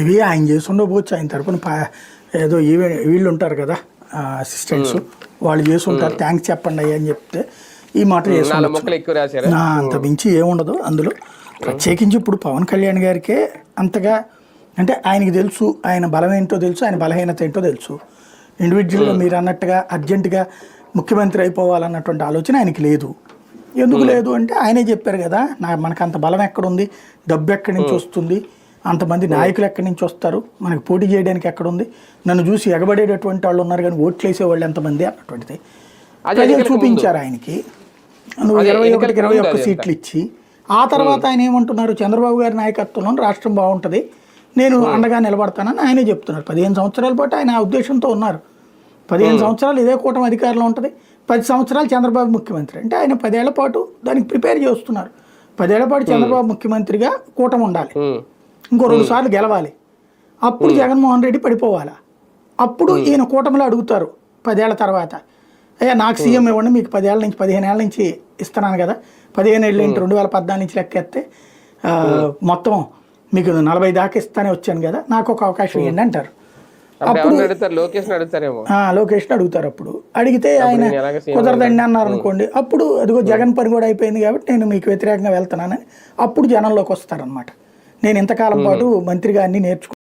ఇవి ఆయన చేసి ఉండకపోవచ్చు, ఆయన తరపున ఏదో వీళ్ళు ఉంటారు కదా అసిస్టెంట్స్, వాళ్ళు చేసి ఉంటారు, థ్యాంక్స్ చెప్పండి అయ్యా అని చెప్తే ఈ మాట చేసి అంత మించి ఏముండదు అందులో. ప్రత్యేకించి ఇప్పుడు పవన్ కళ్యాణ్ గారికే అంతగా అంటే ఆయనకి తెలుసు ఆయన బలం ఏంటో తెలుసు, ఆయన బలహీనత ఏంటో తెలుసు. ఇండివిజువల్గా మీరు అన్నట్టుగా అర్జెంటుగా ముఖ్యమంత్రి అయిపోవాలన్నటువంటి ఆలోచన ఆయనకి లేదు. ఎందుకు లేదు అంటే ఆయనే చెప్పారు కదా, మనకు అంత బలం ఎక్కడుంది, డబ్బు ఎక్కడి నుంచి వస్తుంది, అంతమంది నాయకులు ఎక్కడి నుంచి వస్తారు, మనకు పోటీ చేయడానికి ఎక్కడుంది, నన్ను చూసి ఎగబడేటటువంటి వాళ్ళు ఉన్నారు కానీ ఓట్లు వేసేవాళ్ళు ఎంతమంది అన్నటువంటిది ప్రజలు చూపించారు ఆయనకి. నువ్వు 21కి 21 సీట్లు ఇచ్చి ఆ తర్వాత ఆయన ఏమంటున్నారు, చంద్రబాబు గారి నాయకత్వంలో రాష్ట్రం బాగుంటుంది, నేను అండగా నిలబడతానని ఆయనే చెప్తున్నారు. 15 సంవత్సరాల పాటు ఆయన ఆ ఉద్దేశంతో ఉన్నారు. 15 సంవత్సరాలు ఇదే కూటమి అధికారంలో ఉంటుంది, 10 సంవత్సరాలు చంద్రబాబు ముఖ్యమంత్రి అంటే ఆయన 10 ఏళ్ల పాటు దానికి ప్రిపేర్ చేస్తున్నారు. 10 ఏళ్ల పాటు చంద్రబాబు ముఖ్యమంత్రిగా కూటమి ఉండాలి, ఇంకో 2 సార్లు గెలవాలి, అప్పుడు జగన్మోహన్ రెడ్డి పడిపోవాలా, అప్పుడు ఈయన కూటమిలో అడుగుతారు 10 ఏళ్ల తర్వాత, అయ్యా నాకు సీఎం ఇవ్వండి, మీకు 10 ఏళ్ళ నుంచి 15 ఏళ్ళ నుంచి ఇస్తున్నాను కదా, 15 ఏళ్ళ నుంచి 2014 నుంచి లెక్కేస్తే మొత్తం మీకు 40 దాకా ఇస్తానే వచ్చాను కదా, నాకు ఒక అవకాశం ఇవ్వండి అంటారు. అప్పుడు లోకేష్ని అడుగుతారు. అప్పుడు అడిగితే ఆయన కుదరదండి అన్నారు అనుకోండి, అప్పుడు అదిగో జగన్ పని కూడా అయిపోయింది కాబట్టి నేను మీకు వ్యతిరేకంగా వెళ్తున్నానని అప్పుడు జనంలోకి వస్తారనమాట. నేను ఇంతకాలం పాటు మంత్రిగా అన్ని నేర్చుకున్నాను.